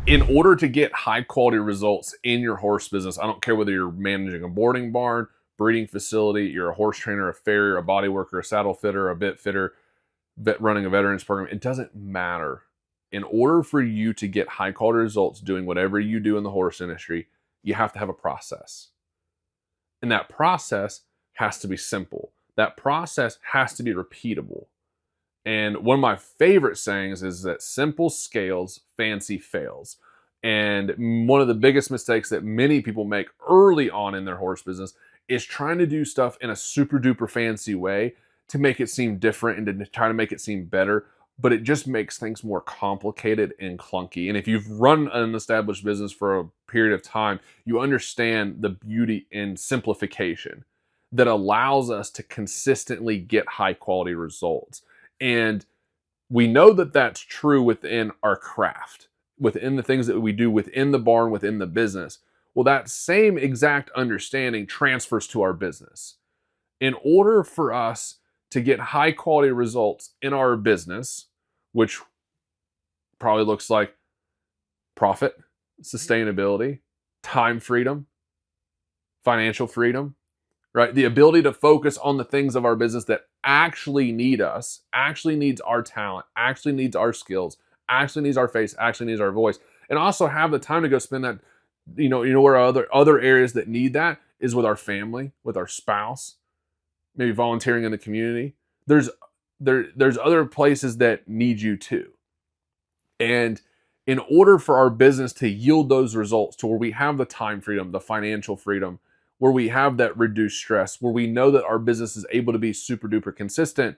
In order to get high quality results in your horse business, I don't care whether you're managing a boarding barn, breeding facility, you're a horse trainer, a farrier, a body worker, a saddle fitter, a bit fitter, running a veterans program, it doesn't matter. In order for you to get high quality results doing whatever you do in the horse industry, you have to have a process. And that process has to be simple. That process has to be repeatable. And one of my favorite sayings is that simple scales, fancy fails. And one of the biggest mistakes that many people make early on in their horse business is trying to do stuff in a super duper fancy way to make it seem different and to try to make it seem better. But it just makes things more complicated and clunky. And if you've run an established business for a period of time, you understand the beauty in simplification that allows us to consistently get high quality results. And we know that that's true within our craft, within the things that we do within the barn, within the business. Well, that same exact understanding transfers to our business. In order for us to get high quality results in our business, which probably looks like profit, sustainability, time freedom, financial freedom, right? The ability to focus on the things of our business that actually need us, actually needs our talent, actually needs our skills, actually needs our face, actually needs our voice, and also have the time to go spend that, where other areas that need that is with our family, with our spouse, maybe volunteering in the community. There's other places that need you too. And in order for our business to yield those results to where we have the time freedom, the financial freedom, where we have that reduced stress, where we know that our business is able to be super duper consistent,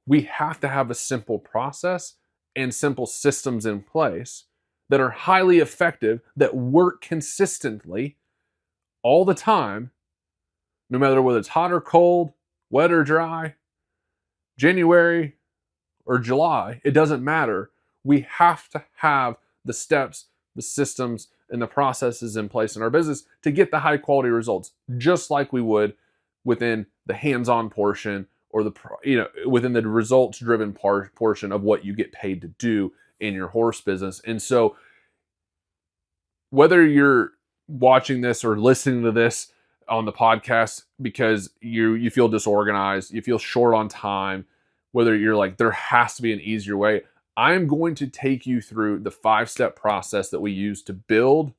we have to have a simple process and simple systems in place that are highly effective, that work consistently all the time, no matter whether it's hot or cold, wet or dry, January or July, it doesn't matter. We have to have the steps, the systems, and the processes in place in our business to get the high quality results, just like we would within the hands-on portion or within the results-driven portion of what you get paid to do in your horse business. And so whether you're watching this or listening to this on the podcast because you feel disorganized, you feel short on time, whether you're like, there has to be an easier way, I'm going to take you through the 5-step process that we use to build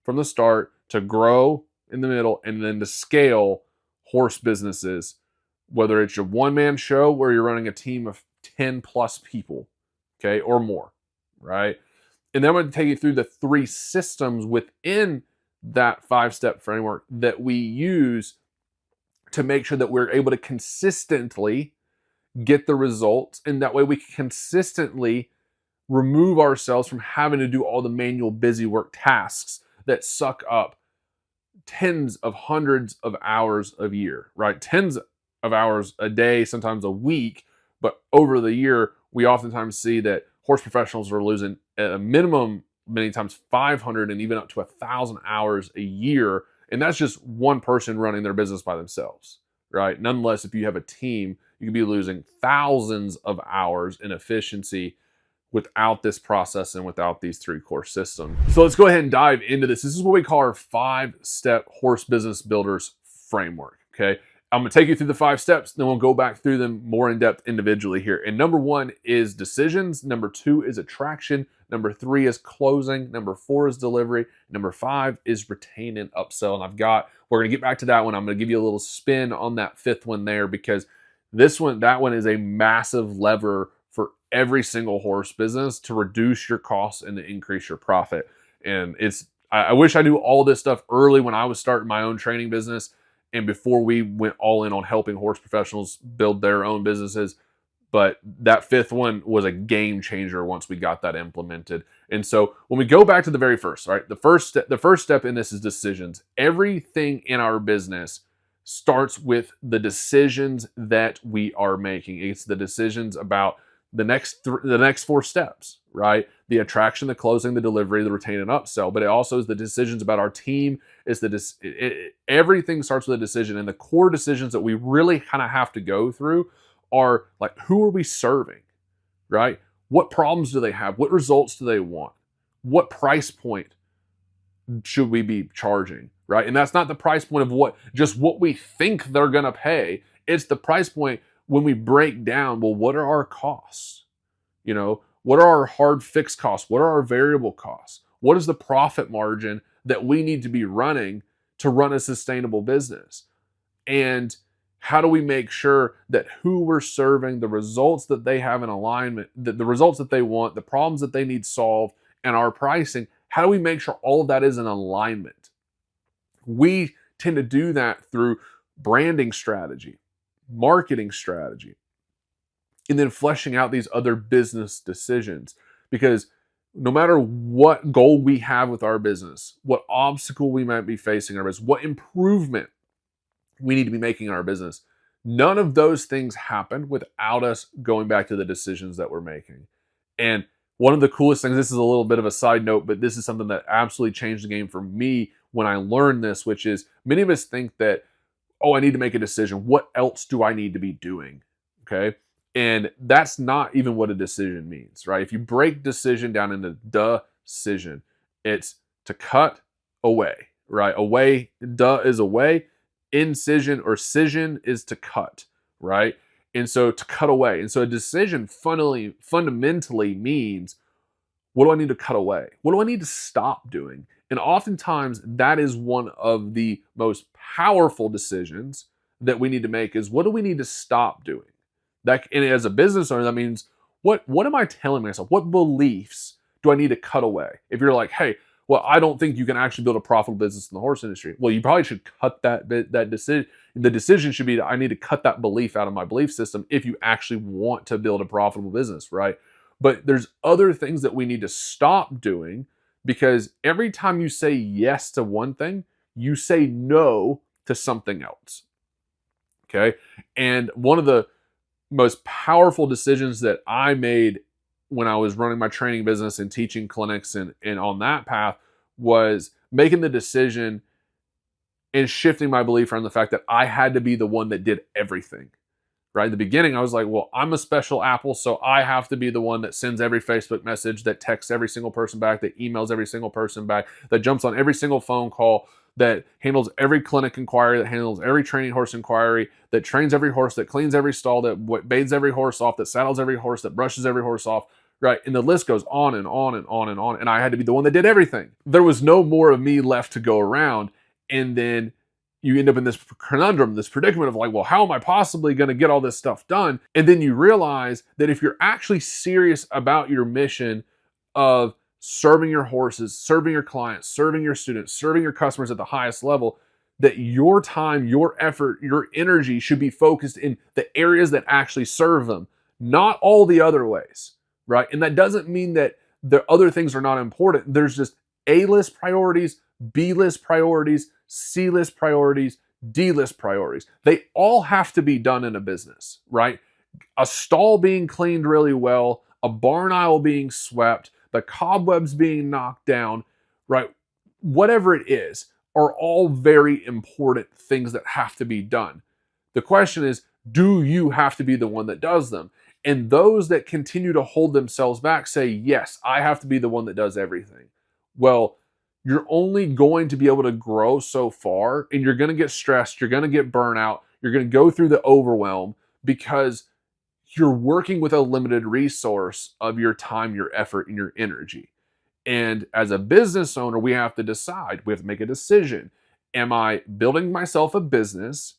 from the start, to grow in the middle, and then to scale horse businesses, whether it's your one-man show where you're running a team of 10 plus people, okay, or more, right? And then I'm going to take you through the 3 systems within that 5-step framework that we use to make sure that we're able to consistently get the results, and that way we can consistently remove ourselves from having to do all the manual busy work tasks that suck up tens of hundreds of hours a year, right? Tens of hours a day, sometimes a week, but over the year, we oftentimes see that horse professionals are losing at a minimum, many times 500 and even up to 1,000 hours a year. And that's just one person running their business by themselves, right? Nonetheless, if you have a team, you could be losing thousands of hours in efficiency without this process and without these 3 core systems. So let's go ahead and dive into this. This is what we call our 5-step horse business builders framework, okay? I'm gonna take you through the 5 steps, then we'll go back through them more in depth individually here. And number 1 is decisions. Number 2 is attraction. Number 3 is closing. Number 4 is delivery. Number 5 is retain and upsell. And we're gonna get back to that one. I'm gonna give you a little spin on that 5th one there, because that one is a massive lever for every single horse business to reduce your costs and to increase your profit. And I wish I knew all this stuff early when I was starting my own training business and before we went all in on helping horse professionals build their own businesses. But that 5th one was a game changer once we got that implemented. And so when we go back to the very first, right, the first step in this is decisions. Everything in our business starts with the decisions that we are making. It's the decisions about the next 4 steps, right? The attraction, the closing, the delivery, the retain and upsell. But it also is the decisions about our team. Everything starts with a decision, and the core decisions that we really kind of have to go through are like, who are we serving, right? What problems do they have? What results do they want? what price point should we be charging, right? And that's not the price point of what we think they're going to pay. It's the price point when we break down, well, what are our costs? What are our hard fixed costs? What are our variable costs? What is the profit margin that we need to be running to run a sustainable business? And how do we make sure that who we're serving, the results that they have in alignment, the results that they want, the problems that they need solved, and our pricing, how do we make sure all of that is in alignment? We tend to do that through branding strategy, marketing strategy, and then fleshing out these other business decisions. Because no matter what goal we have with our business, what obstacle we might be facing in our business, what improvement we need to be making in our business, none of those things happen without us going back to the decisions that we're making. And one of the coolest things, this is a little bit of a side note, but this is something that absolutely changed the game for me when I learned this, which is many of us think that, oh, I need to make a decision. What else do I need to be doing? Okay. And that's not even what a decision means, right? If you break decision down into decision, it's to cut away, right? Away, is away. Incision or scission is to cut, right? And so to cut away. And so a decision fundamentally means, what do I need to cut away? What do I need to stop doing? And oftentimes that is one of the most powerful decisions that we need to make, is what do we need to stop doing? And as a business owner, that means what am I telling myself? What beliefs do I need to cut away? If you're like, hey, well, I don't think you can actually build a profitable business in the horse industry. Well, you probably should cut that decision. The decision should be, I need to cut that belief out of my belief system if you actually want to build a profitable business, right? But there's other things that we need to stop doing, because every time you say yes to one thing, you say no to something else. Okay? And one of the most powerful decisions that I made when I was running my training business and teaching clinics and on that path was making the decision and shifting my belief around the fact that I had to be the one that did everything. Right? In the beginning, I was like, well, I'm a special apple, so I have to be the one that sends every Facebook message, that texts every single person back, that emails every single person back, that jumps on every single phone call, that handles every clinic inquiry, that handles every training horse inquiry, that trains every horse, that cleans every stall, that bathes every horse off, that saddles every horse, that brushes every horse off, right? And the list goes on and on and on and on. And I had to be the one that did everything. There was no more of me left to go around. And then you end up in this conundrum, this predicament of like, well, how am I possibly going to get all this stuff done? And then you realize that if you're actually serious about your mission of serving your horses, serving your clients, serving your students, serving your customers at the highest level, that your time, your effort, your energy should be focused in the areas that actually serve them, not all the other ways, right? And that doesn't mean that the other things are not important. There's just A-list priorities, B-list priorities, C-list priorities, D-list priorities. They all have to be done in a business, right? A stall being cleaned really well, a barn aisle being swept, the cobwebs being knocked down, right? Whatever it is, are all very important things that have to be done. The question is, do you have to be the one that does them? And those that continue to hold themselves back say, yes, I have to be the one that does everything. Well, you're only going to be able to grow so far, and you're going to get stressed, you're going to get burnout, you're going to go through the overwhelm, because you're working with a limited resource of your time, your effort, and your energy. And as a business owner, we have to decide, we have to make a decision. Am I building myself a business,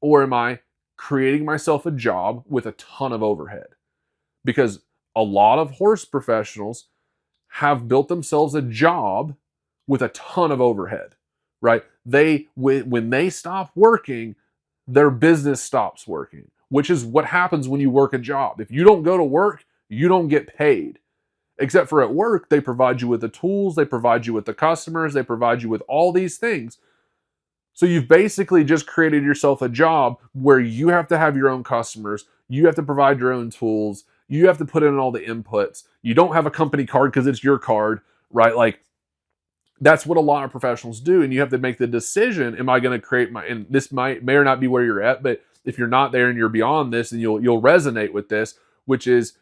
or am I creating myself a job with a ton of overhead? Because a lot of horse professionals have built themselves a job with a ton of overhead, right? When they stop working, their business stops working, which is what happens when you work a job. If you don't go to work, you don't get paid. Except for at work, they provide you with the tools, they provide you with the customers, they provide you with all these things. So you've basically just created yourself a job where you have to have your own customers, you have to provide your own tools, you have to put in all the inputs. You don't have a company card because it's your card, right? Like, that's what a lot of professionals do. And you have to make the decision, am I going to create my, and this may or not be where you're at, but if you're not there and you're beyond this, then you'll resonate with this, which is,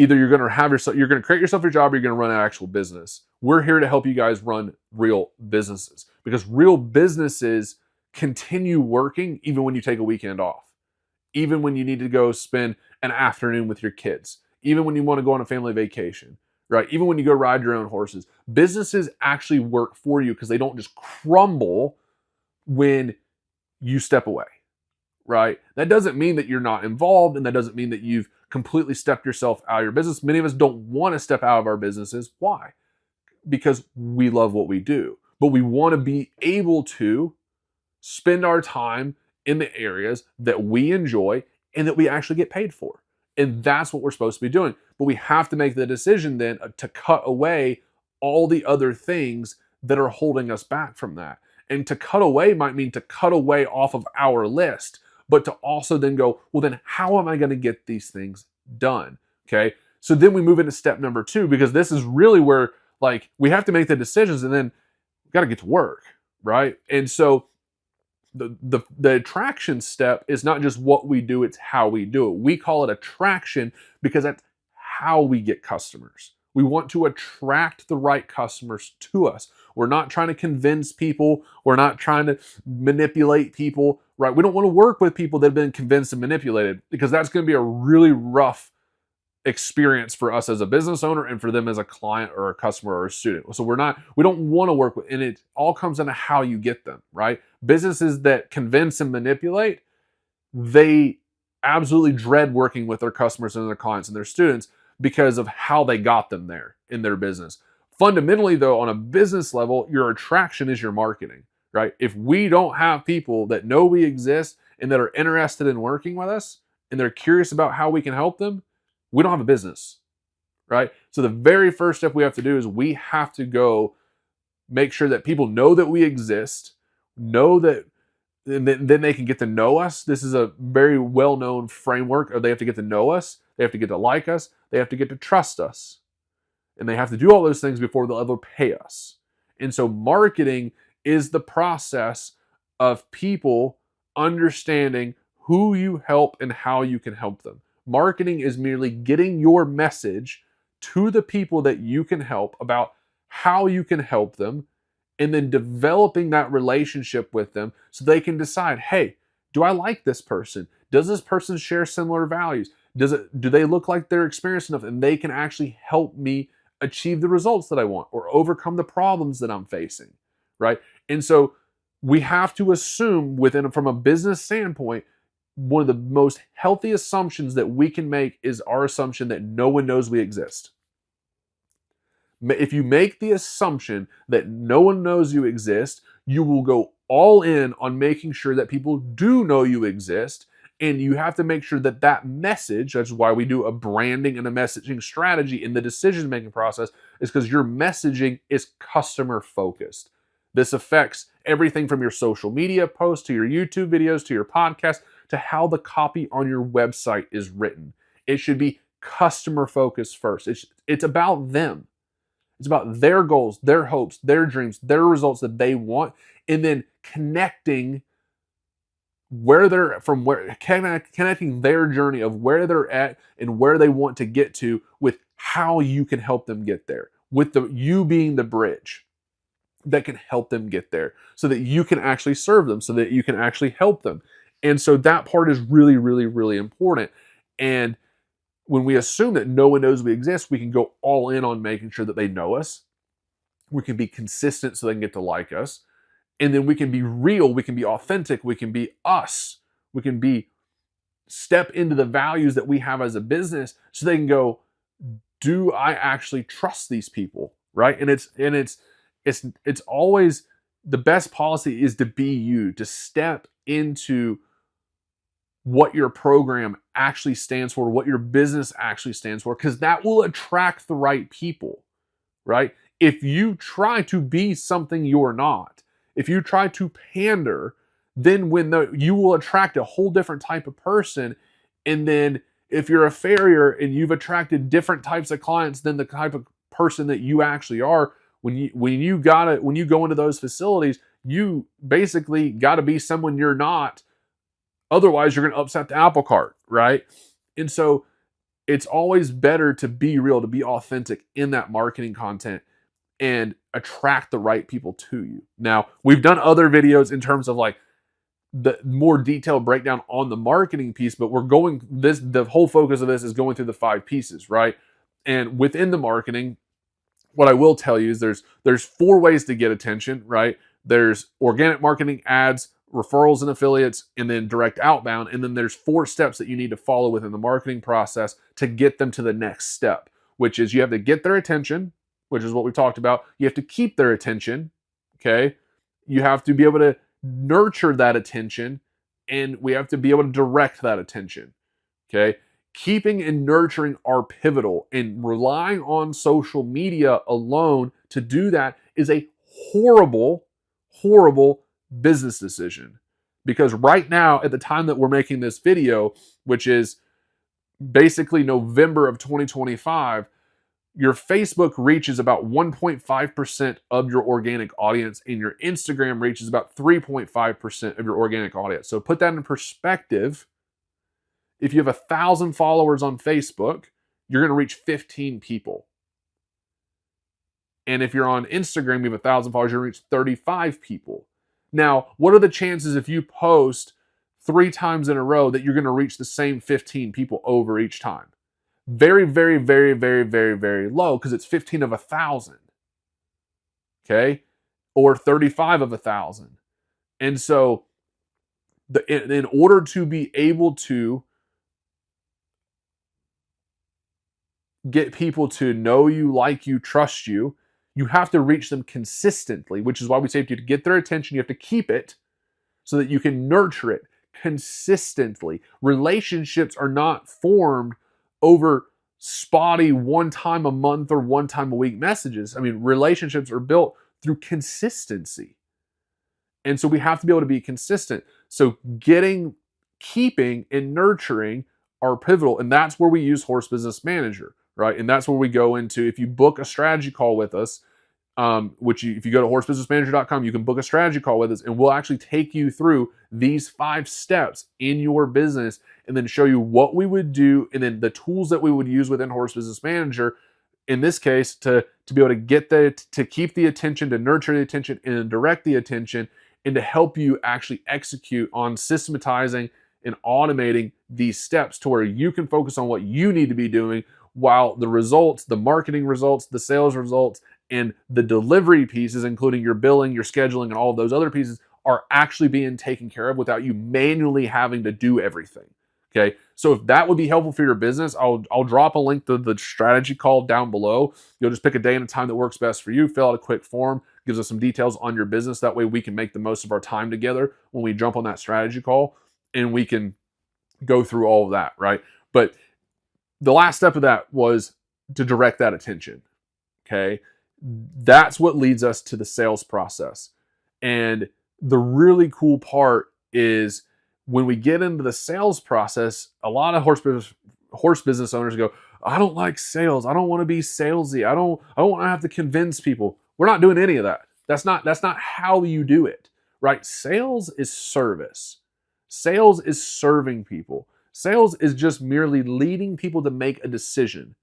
Either you're going to create yourself your job, or you're going to run an actual business. We're here to help you guys run real businesses, because real businesses continue working even when you take a weekend off, even when you need to go spend an afternoon with your kids, even when you want to go on a family vacation, right? Even when you go ride your own horses. Businesses actually work for you because they don't just crumble when you step away, right? That doesn't mean that you're not involved, and that doesn't mean that you've completely stepped yourself out of your business. Many of us don't want to step out of our businesses. Why? Because we love what we do, but we want to be able to spend our time in the areas that we enjoy and that we actually get paid for. And that's what we're supposed to be doing. But we have to make the decision then to cut away all the other things that are holding us back from that. And to cut away might mean to cut away off of our list, but to also then go, well, then how am I going to get these things done? Okay. So then we move into step number 2, because this is really where, like, we have to make the decisions and then we got to get to work. Right. And so the attraction step is not just what we do, it's how we do it. We call it attraction because that's how we get customers. We want to attract the right customers to us. We're not trying to convince people. We're not trying to manipulate people, right? We don't want to work with people that have been convinced and manipulated, because that's going to be a really rough experience for us as a business owner and for them as a client or a customer or a student. So we don't want to work with, and it all comes into how you get them, right? Businesses that convince and manipulate, they absolutely dread working with their customers and their clients and their students because of how they got them there in their business. Fundamentally, though, on a business level, your attraction is your marketing, right? If we don't have people that know we exist and that are interested in working with us and they're curious about how we can help them, we don't have a business, right? So the very first step we have to do is we have to go make sure that people know that we exist, know that, and then they can get to know us. This is a very well-known framework of they have to get to know us, they have to get to like us, they have to get to trust us. And they have to do all those things before they'll ever pay us. And so marketing is the process of people understanding who you help and how you can help them. Marketing is merely getting your message to the people that you can help about how you can help them, and then developing that relationship with them so they can decide, hey, do I like this person? Does this person share similar values? Do they look like they're experienced enough and they can actually help me achieve the results that I want or overcome the problems that I'm facing, right? And so we have to assume from a business standpoint, one of the most healthy assumptions that we can make is our assumption that no one knows we exist. If you make the assumption that no one knows you exist, you will go all in on making sure that people do know you exist. And you have to make sure that that message, that's why we do a branding and a messaging strategy in the decision-making process, is because your messaging is customer focused. This affects everything from your social media posts to your YouTube videos to your podcast to how the copy on your website is written. It should be customer focused first. It's about them. It's about their goals, their hopes, their dreams, their results that they want, and then connecting connecting their journey of where they're at and where they want to get to with how you can help them get there, with you being the bridge that can help them get there so that you can actually serve them, so that you can actually help them. And so that part is really, really, really important. And when we assume that no one knows we exist, we can go all in on making sure that they know us. We can be consistent so they can get to like us. And then we can be real, we can be authentic, we can be us. We can step into the values that we have as a business so they can go, do I actually trust these people? Right? And it's always the best policy is to be you, to step into what your program actually stands for, what your business actually stands for, because that will attract the right people, right? If you try to be something you're not, if you try to pander, then you will attract a whole different type of person. And then if you're a farrier and you've attracted different types of clients than the type of person that you actually are, when you go into those facilities, you basically got to be someone you're not. Otherwise, you're going to upset the apple cart, right? And so it's always better to be real, to be authentic in that marketing content and attract the right people to you. Now, we've done other videos in terms of like the more detailed breakdown on the marketing piece, but the whole focus of this is going through the 5 pieces, right? And within the marketing, what I will tell you is there's 4 ways to get attention, right? There's organic marketing, ads, referrals and affiliates, and then direct outbound. And then there's 4 steps that you need to follow within the marketing process to get them to the next step, which is you have to get their attention, which is what we talked about. You have to keep their attention, okay? You have to be able to nurture that attention, and we have to be able to direct that attention, okay? Keeping and nurturing are pivotal, and relying on social media alone to do that is a horrible, horrible business decision. Because right now, at the time that we're making this video, which is basically November of 2025, your Facebook reaches about 1.5% of your organic audience, and your Instagram reaches about 3.5% of your organic audience. So put that in perspective. If you have 1,000 followers on Facebook, you're going to reach 15 people. And if you're on Instagram, you have 1,000 followers, you're going to reach 35 people. Now, what are the chances if you post 3 times in a row that you're going to reach the same 15 people over each time? Very, very, very, very, very, very low, because it's 15 of 1,000. Okay? Or 35 of 1,000. And so, in order to be able to get people to know you, like you, trust you, you have to reach them consistently, which is why we say to get their attention, you have to keep it so that you can nurture it consistently. Relationships are not formed over spotty 1 time a month or 1 time a week messages. I mean, relationships are built through consistency. And so we have to be able to be consistent. So keeping and nurturing are pivotal. And that's where we use Horse Business Manager, right? And that's where we go into, if you book a strategy call with us, if you go to horsebusinessmanager.com, you can book a strategy call with us, and we'll actually take you through these 5 steps in your business, and then show you what we would do, and then the tools that we would use within Horse Business Manager, in this case, to be able to to keep the attention, to nurture the attention, and direct the attention, and to help you actually execute on systematizing and automating these steps to where you can focus on what you need to be doing, while the results, the marketing results, the sales results, and the delivery pieces, including your billing, your scheduling, and all of those other pieces, are actually being taken care of without you manually having to do everything. Okay, so if that would be helpful for your business, I'll drop a link to the strategy call down below. You'll just pick a day and a time that works best for you, fill out a quick form, gives us some details on your business. That way we can make the most of our time together when we jump on that strategy call, and we can go through all of that, right? But the last step of that was to direct that attention, okay? That's what leads us to the sales process. And the really cool part is when we get into the sales process, a lot of horse business owners go, I don't like sales. I don't want to be salesy. I don't want to have to convince people. We're not doing any of that. That's not how you do it, right? Sales is service. Sales is serving people. Sales is just merely leading people to make a decision.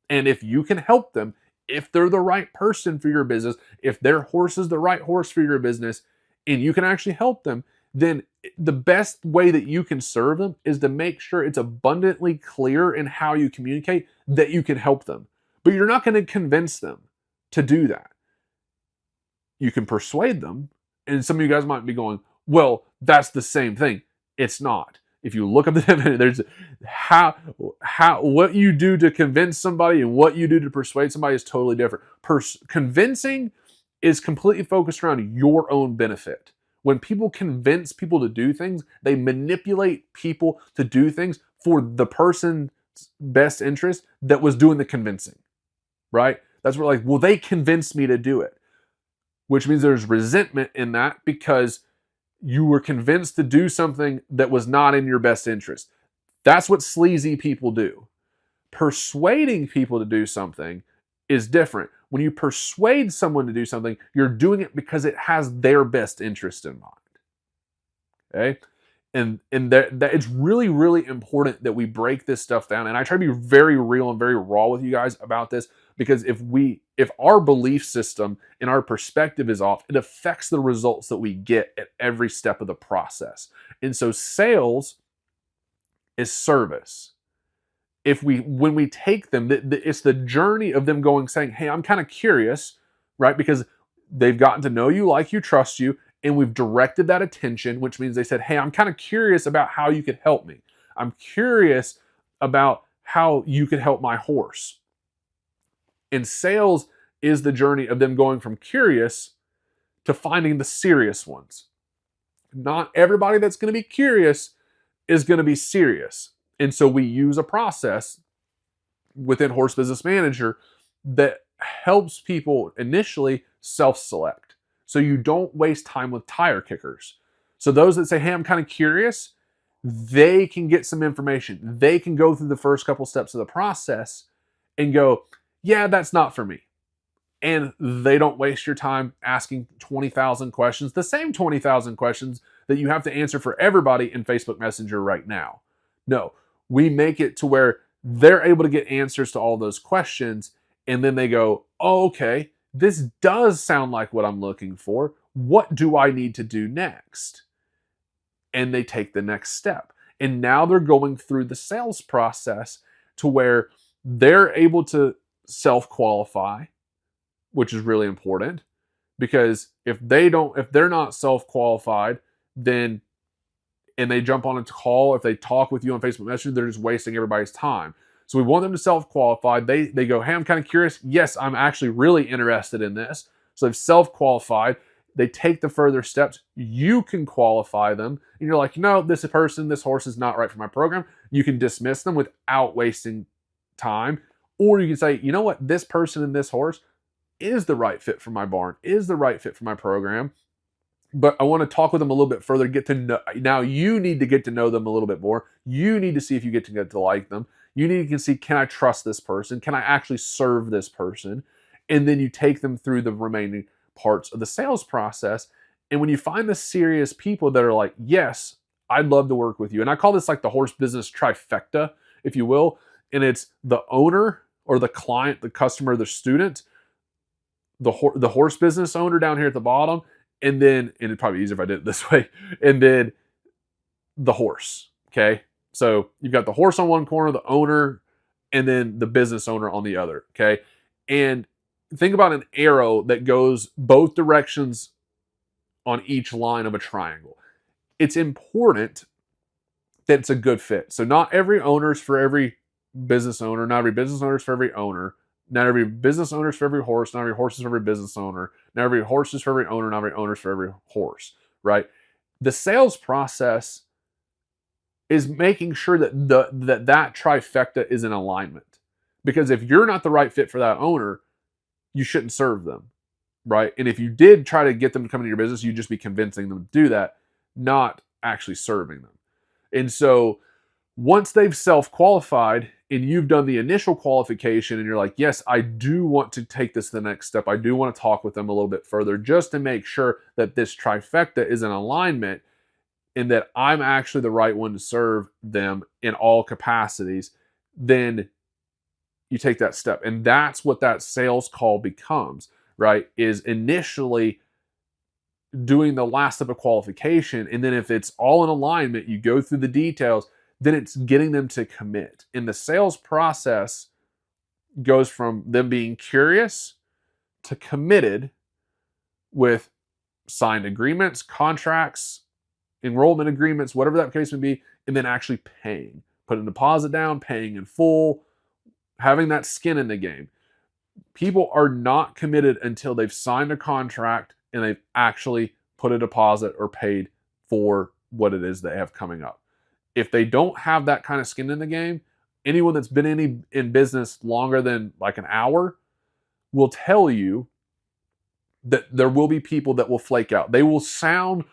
And if you can help them, if they're the right person for your business, if their horse is the right horse for your business, and you can actually help them, then the best way that you can serve them is to make sure it's abundantly clear in how you communicate that you can help them. But you're not going to convince them to do that. You can persuade them, and some of you guys might be going, well, that's the same thing. It's not. If you look up the definition, there's what you do to convince somebody and what you do to persuade somebody is totally different. Convincing is completely focused around your own benefit. When people convince people to do things, they manipulate people to do things for the person's best interest that was doing the convincing, right? That's where like, well, they convinced me to do it, which means there's resentment in that because you were convinced to do something that was not in your best interest. That's what sleazy people do. Persuading people to do something is different. When you persuade someone to do something, you're doing it because it has their best interest in mind. Okay? that it's really, really important that we break this stuff down. And I try to be very real and very raw with you guys about this, because if our belief system and our perspective is off, it affects the results that we get at every step of the process. And so sales is service. When we take them, it's the journey of them going, saying, hey, I'm kind of curious, right? Because they've gotten to know you, like you, trust you, and we've directed that attention, which means they said, hey, I'm kind of curious about how you could help me. I'm curious about how you could help my horse. And sales is the journey of them going from curious to finding the serious ones. Not everybody that's going to be curious is going to be serious. And so we use a process within Horse Business Manager that helps people initially self-select, so you don't waste time with tire kickers. So those that say, hey, I'm kind of curious, they can get some information. They can go through the first couple steps of the process and go, yeah, that's not for me. And they don't waste your time asking 20,000 questions, the same 20,000 questions that you have to answer for everybody in Facebook Messenger right now. No, we make it to where they're able to get answers to all those questions, and then they go, oh, okay, this does sound like what I'm looking for. What do I need to do next? And they take the next step. And now they're going through the sales process to where they're able to self-qualify, which is really important, because if they're not self-qualified, then, and they jump on a call, if they talk with you on Facebook Messenger, they're just wasting everybody's time. So we want them to self-qualify. They go, hey, I'm kind of curious. Yes, I'm actually really interested in this. So they've self-qualified. They take the further steps. You can qualify them. And you're like, no, this horse is not right for my program. You can dismiss them without wasting time. Or you can say, you know what, this person and this horse is the right fit for my barn, is the right fit for my program. But I want to talk with them a little bit further, get to know. Now you need to get to know them a little bit more. You need to see if you get to like them. You need to see, can I trust this person? Can I actually serve this person? And then you take them through the remaining parts of the sales process. And when you find the serious people that are like, yes, I'd love to work with you. And I call this like the horse business trifecta, if you will. And it's the owner or the client, the customer, the student, the horse business owner down here at the bottom, and it'd probably be easier if I did it this way, and then the horse, okay? So you've got the horse on one corner, the owner, and then the business owner on the other, okay? And think about an arrow that goes both directions on each line of a triangle. It's important that it's a good fit. So not every owner is for every business owner, not every business owner is for every owner, not every business owner is for every horse, not every horse is for every business owner, not every horse is for every owner, not every owner is for every horse, right? The sales process is making sure that that trifecta is in alignment. Because if you're not the right fit for that owner, you shouldn't serve them, right? And if you did try to get them to come into your business, you'd just be convincing them to do that, not actually serving them. And so once they've self-qualified and you've done the initial qualification and you're like, yes, I do want to take this to the next step. I do want to talk with them a little bit further just to make sure that this trifecta is in alignment and that I'm actually the right one to serve them in all capacities, then you take that step. And that's what that sales call becomes, right? Is initially doing the last step of qualification. And then if it's all in alignment, you go through the details, then it's getting them to commit. And the sales process goes from them being curious to committed with signed agreements, contracts, enrollment agreements, whatever that case may be, and then actually paying. Putting a deposit down, paying in full, having that skin in the game. People are not committed until they've signed a contract and they've actually put a deposit or paid for what it is they have coming up. If they don't have that kind of skin in the game, anyone that's been in business longer than like an hour will tell you that there will be people that will flake out. They will sound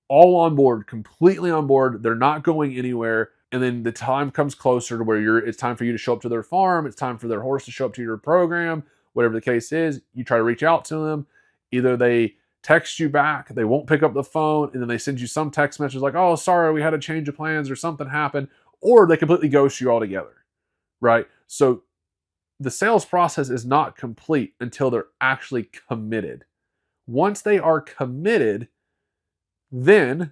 all on board, completely on board. They're not going anywhere. And then the time comes closer to where it's time for you to show up to their farm. It's time for their horse to show up to your program, whatever the case is. You try to reach out to them. Either they text you back, they won't pick up the phone, and then they send you some text message like, oh, sorry, we had a change of plans or something happened, or they completely ghost you altogether, right? So the sales process is not complete until they're actually committed. Once they are committed, then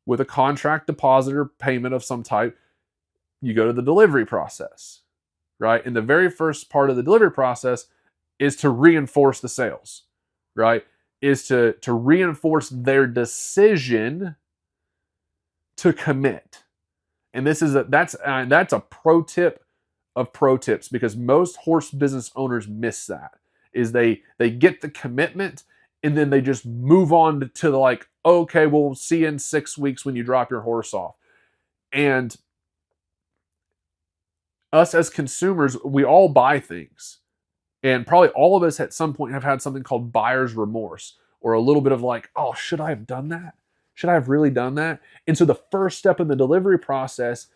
with a contract deposit or payment of some type, you go to the delivery process, right? And the very first part of the delivery process is to reinforce the sales, right? Is to reinforce their decision to commit. And that's a pro tip of pro tips, because most horse business owners miss that. Is they get the commitment and then they just move on to the like, okay, we'll see you in 6 weeks when you drop your horse off. And us as consumers, we all buy things. And probably all of us at some point have had something called buyer's remorse, or a little bit of like, oh, should I have done that? Should I have really done that? And so the first step in the delivery process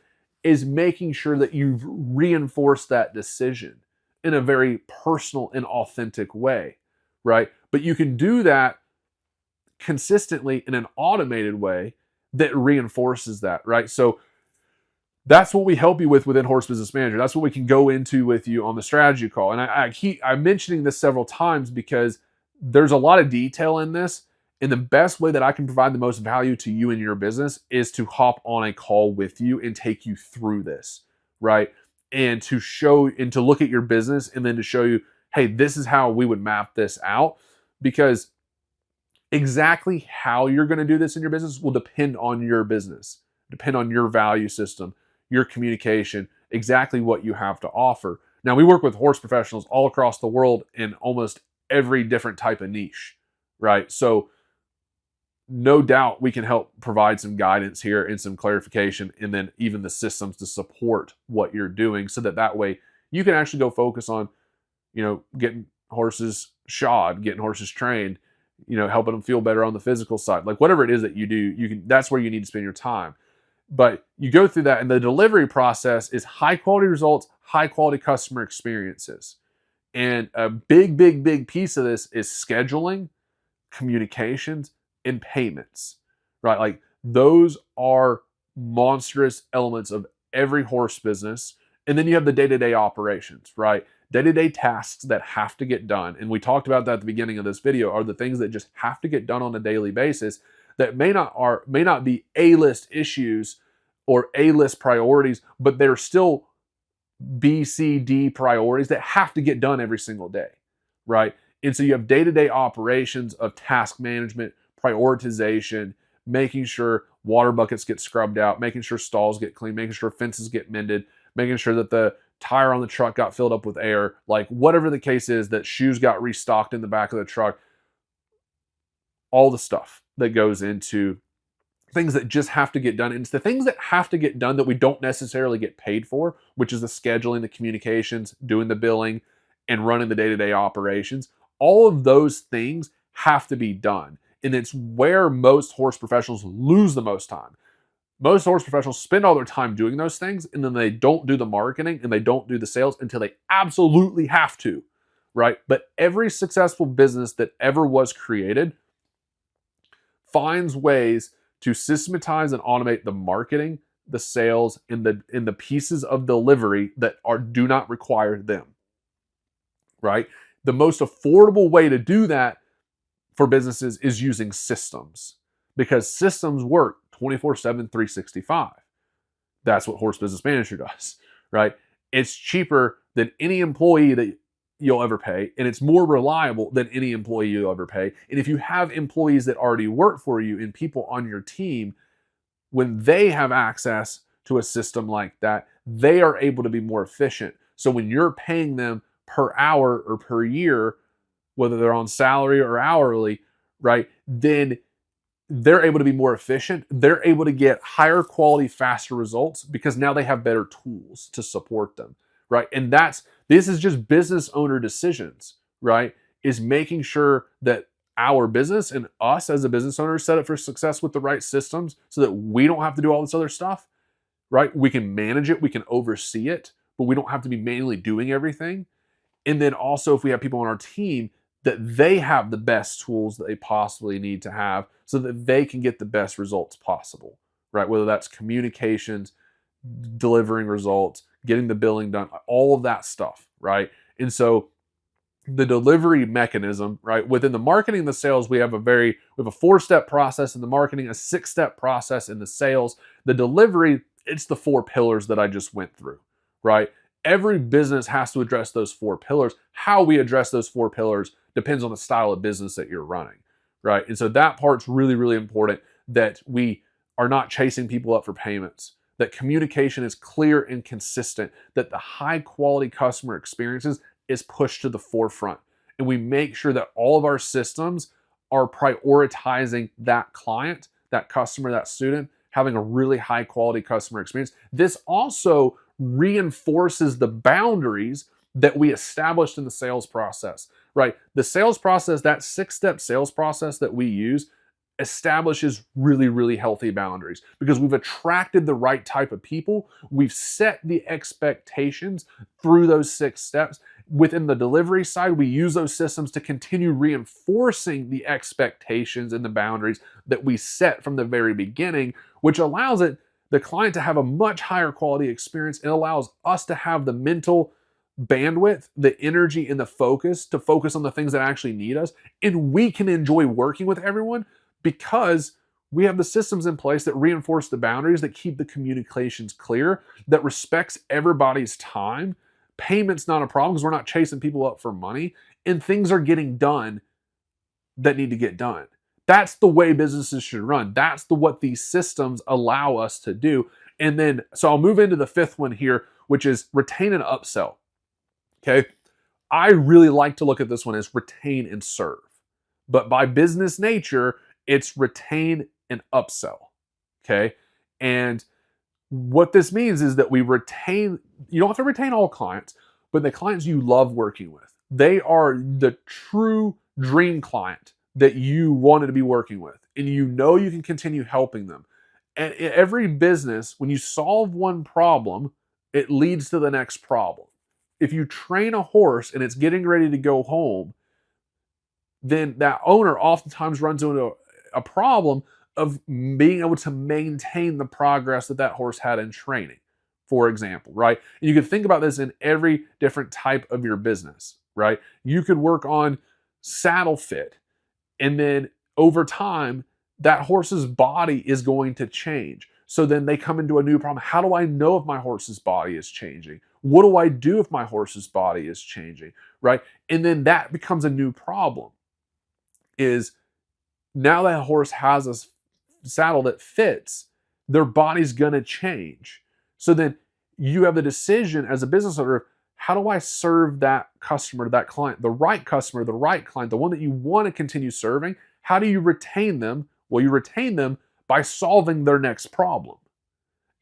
is making sure that you've reinforced that decision in a very personal and authentic way, right? But you can do that consistently in an automated way that reinforces that, right? So that's what we help you with within Horse Business Manager. That's what we can go into with you on the strategy call. And I'm mentioning this several times because there's a lot of detail in this. And the best way that I can provide the most value to you and your business is to hop on a call with you and take you through this, right? And to show and to look at your business and then to show you, hey, this is how we would map this out. Because exactly how you're going to do this in your business will depend on your business, depend on your value system, your communication, exactly what you have to offer. Now, we work with horse professionals all across the world in almost every different type of niche, right? So no doubt we can help provide some guidance here and some clarification, and then even the systems to support what you're doing, so that way you can actually go focus on, getting horses shod, getting horses trained, helping them feel better on the physical side. Like whatever it is that you do, that's where you need to spend your time. But you go through that, and the delivery process is high quality results, high quality customer experiences. And a big, big, big piece of this is scheduling, communications, and payments, right? Like those are monstrous elements of every horse business. And then you have the day-to-day operations, right? Day-to-day tasks that have to get done. And we talked about that at the beginning of this video, are the things that just have to get done on a daily basis that may not be A-list issues or A-list priorities, but they're still B, C, D priorities that have to get done every single day, right? And so you have day-to-day operations of task management, prioritization, making sure water buckets get scrubbed out, making sure stalls get cleaned, making sure fences get mended, making sure that the tire on the truck got filled up with air, like whatever the case is, that shoes got restocked in the back of the truck, all the stuff that goes into things that just have to get done. And it's the things that have to get done that we don't necessarily get paid for, which is the scheduling, the communications, doing the billing, and running the day-to-day operations. All of those things have to be done. And it's where most horse professionals lose the most time. Most horse professionals spend all their time doing those things, and then they don't do the marketing and they don't do the sales until they absolutely have to, right? But every successful business that ever was created finds ways to systematize and automate the marketing, the sales, and the pieces of delivery that do not require them, right? The most affordable way to do that for businesses is using systems, because systems work 24/7, 365. That's what Horse Business Manager does, right? It's cheaper than any employee that you'll ever pay, and it's more reliable than any employee you'll ever pay. And if you have employees that already work for you and people on your team, when they have access to a system like that, they are able to be more efficient. So when you're paying them per hour or per year, whether they're on salary or hourly, right, then they're able to be more efficient. They're able to get higher quality, faster results because now they have better tools to support them, right? And this is just business owner decisions, right? Is making sure that our business and us as a business owner set up for success with the right systems so that we don't have to do all this other stuff, right? We can manage it, we can oversee it, but we don't have to be manually doing everything. And then also, if we have people on our team, that they have the best tools that they possibly need to have so that they can get the best results possible, right? Whether that's communications, delivering results, getting the billing done, all of that stuff, right? And so the delivery mechanism, right? Within the marketing and the sales, we have a 4-step process in the marketing, a 6-step process in the sales. The delivery, it's the 4 pillars that I just went through, right? Every business has to address those 4 pillars. How we address those 4 pillars depends on the style of business that you're running, right? And so that part's really, really important, that we are not chasing people up for payments, that communication is clear and consistent, that the high quality customer experiences is pushed to the forefront. And we make sure that all of our systems are prioritizing that client, that customer, that student, having a really high quality customer experience. This also reinforces the boundaries that we established in the sales process, right? The sales process, that 6-step sales process that we use, establishes really, really healthy boundaries because we've attracted the right type of people. We've set the expectations through those 6 steps. Within the delivery side, we use those systems to continue reinforcing the expectations and the boundaries that we set from the very beginning, which allows the client to have a much higher quality experience. It allows us to have the mental bandwidth, the energy, and the focus to focus on the things that actually need us. And we can enjoy working with everyone because we have the systems in place that reinforce the boundaries, that keep the communications clear, that respects everybody's time. Payment's not a problem because we're not chasing people up for money, and things are getting done that need to get done. That's the way businesses should run. That's what these systems allow us to do. And then, so I'll move into the 5th one here, which is retain and upsell. Okay. I really like to look at this one as retain and serve. But by business nature, it's retain and upsell. Okay. And what this means is that we retain, you don't have to retain all clients, but the clients you love working with, they are the true dream client that you wanted to be working with. And you know you can continue helping them. And in every business, when you solve one problem, it leads to the next problem. If you train a horse and it's getting ready to go home, then that owner oftentimes runs into a problem of being able to maintain the progress that horse had in training, for example, right? And you can think about this in every different type of your business, right? You could work on saddle fit, and then over time, that horse's body is going to change. So then they come into a new problem. How do I know if my horse's body is changing? What do I do if my horse's body is changing, right? And then that becomes a new problem. Is now that horse has a saddle that fits, their body's going to change. So then you have the decision as a business owner, how do I serve that customer, that client, the right customer, the right client, the one that you want to continue serving? How do you retain them? Well, you retain them by solving their next problem.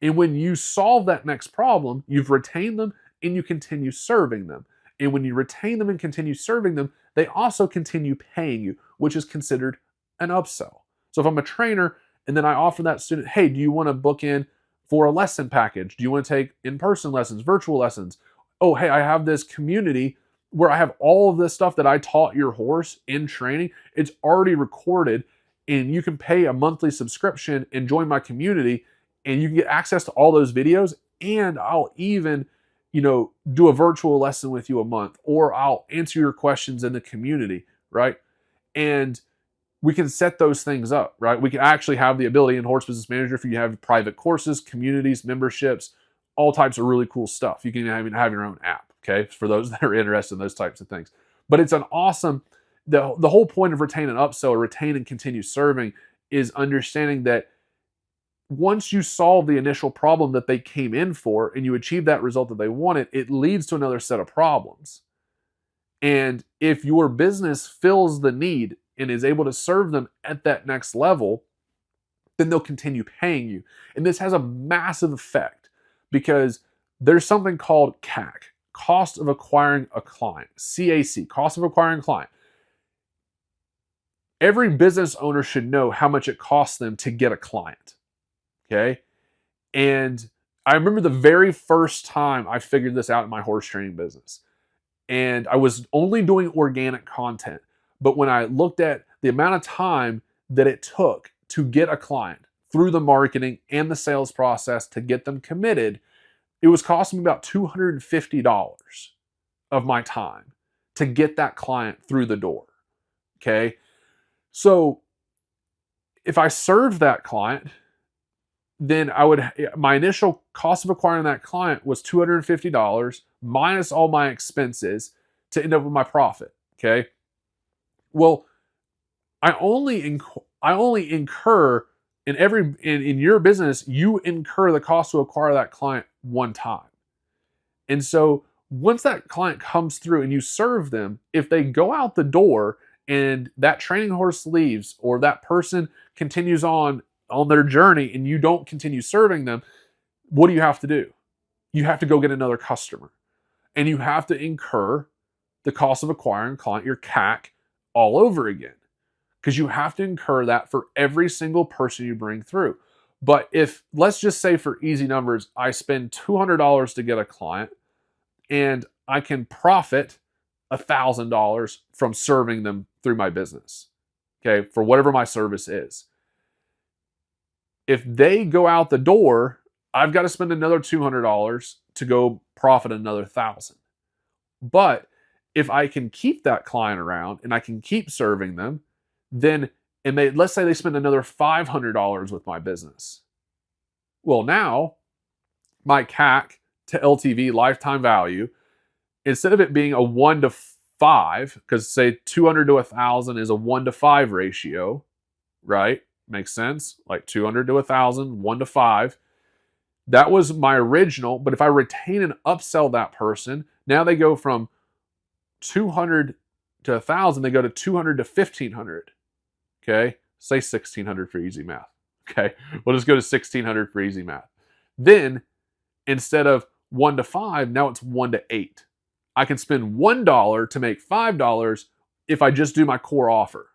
And when you solve that next problem, you've retained them and you continue serving them. And when you retain them and continue serving them, they also continue paying you, which is considered an upsell. So if I'm a trainer and then I offer that student, hey, do you want to book in for a lesson package? Do you want to take in-person lessons, virtual lessons? Oh, hey, I have this community where I have all of this stuff that I taught your horse in training. It's already recorded, and you can pay a monthly subscription and join my community, and you can get access to all those videos, and I'll even, do a virtual lesson with you a month, or I'll answer your questions in the community, right? And we can set those things up, right? We can actually have the ability in Horse Business Manager for you to have private courses, communities, memberships, all types of really cool stuff. You can even have your own app, okay, for those that are interested in those types of things. But it's an awesome, the whole point of retain and upsell, or retain and continue serving, is understanding that once you solve the initial problem that they came in for and you achieve that result that they wanted, it leads to another set of problems. And if your business fills the need and is able to serve them at that next level, then they'll continue paying you. And this has a massive effect because there's something called CAC, cost of acquiring a client, CAC, cost of acquiring a client. Every business owner should know how much it costs them to get a client, okay? And I remember the very first time I figured this out in my horse training business. And I was only doing organic content. But when I looked at the amount of time that it took to get a client through the marketing and the sales process to get them committed, it was costing me about $250 of my time to get that client through the door. Okay. So if I served that client, then my initial cost of acquiring that client was $250 minus all my expenses to end up with my profit. Okay. Well, I only incur in your business, you incur the cost to acquire that client one time. And so once that client comes through and you serve them, if they go out the door and that training horse leaves or that person continues on their journey and you don't continue serving them, what do you have to do? You have to go get another customer. And you have to incur the cost of acquiring a client, your CAC, all over again. Because you have to incur that for every single person you bring through. But if, let's just say for easy numbers, I spend $200 to get a client and I can profit $1,000 from serving them through my business, okay, for whatever my service is. If they go out the door, I've got to spend another $200 to go profit another $1,000. But if I can keep that client around and I can keep serving them, then, let's say they spend another $500 with my business. Well, now my CAC to LTV, lifetime value, instead of it being a 1 to 5, because say 200 to 1,000 is a 1 to 5 ratio, right? Makes sense? Like 200 to 1,000, 1 to 5. That was my original, but if I retain and upsell that person, now they go from 200 to 1,000, they go to 200 to 1,500. Okay, say 1,600 for easy math. Okay, we'll just go to 1,600 for easy math. Then, instead of 1 to 5, now it's 1 to 8. I can spend $1 to make $5 if I just do my core offer.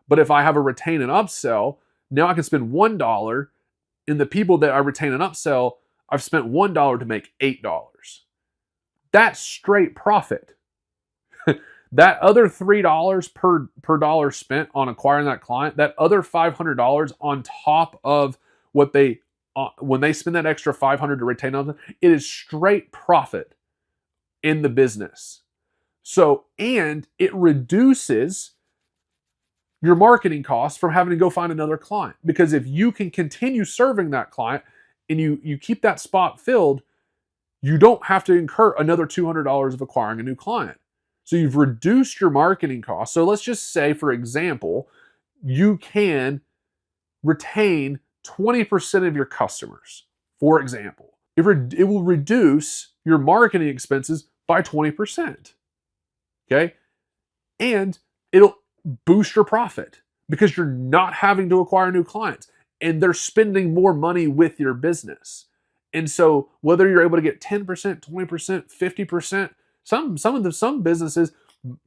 But if I have a retain and upsell, now I can spend $1. In the people that I retain and upsell, I've spent $1 to make $8. That's straight profit. That other $3 per dollar spent on acquiring that client, that other $500 on top of what they, when they spend that extra $500 to retain them, it is straight profit in the business. So, and it reduces your marketing costs from having to go find another client. Because if you can continue serving that client and you keep that spot filled, you don't have to incur another $200 of acquiring a new client. So you've reduced your marketing costs. So let's just say, for example, you can retain 20% of your customers, for example. It will reduce your marketing expenses by 20%. Okay? And it'll boost your profit because you're not having to acquire new clients and they're spending more money with your business. And so whether you're able to get 10%, 20%, 50%, some businesses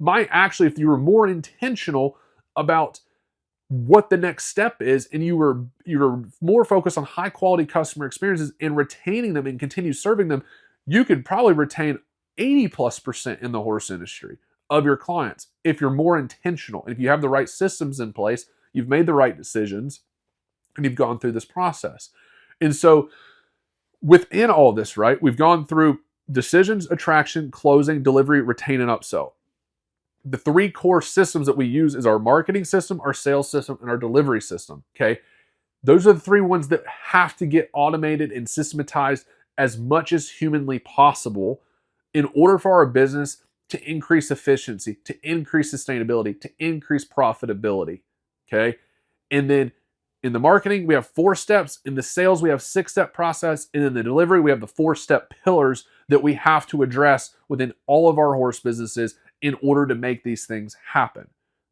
might actually, if you were more intentional about what the next step is and you were more focused on high quality customer experiences and retaining them and continue serving them, you could probably retain 80+% in the horse industry of your clients if you're more intentional. And if you have the right systems in place, you've made the right decisions, and you've gone through this process. And so within all this, right, we've gone through decisions, attraction, closing, delivery, retain, and upsell. The 3 core systems that we use is our marketing system, our sales system, and our delivery system. Okay. Those are the 3 ones that have to get automated and systematized as much as humanly possible in order for our business to increase efficiency, to increase sustainability, to increase profitability. Okay. And then in the marketing, we have 4 steps. In the sales, we have 6-step process. And in the delivery, we have the 4-step pillars that we have to address within all of our horse businesses in order to make these things happen,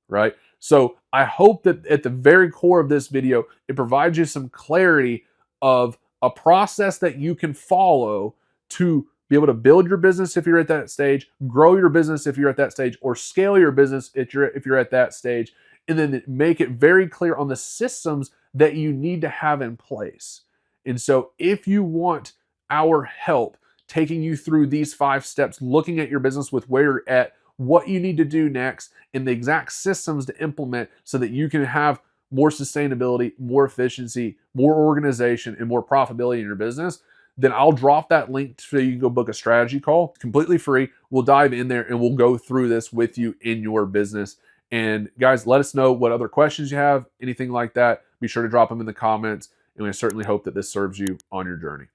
right? So I hope that at the very core of this video, it provides you some clarity of a process that you can follow to be able to build your business if you're at that stage, grow your business if you're at that stage, or scale your business if you're at that stage, and then make it very clear on the systems that you need to have in place. And so if you want our help taking you through these 5 steps, looking at your business with where you're at, what you need to do next and the exact systems to implement so that you can have more sustainability, more efficiency, more organization, and more profitability in your business, then I'll drop that link so you can go book a strategy call, completely free. We'll dive in there and we'll go through this with you in your business. And guys, let us know what other questions you have, anything like that. Be sure to drop them in the comments. And I certainly hope that this serves you on your journey.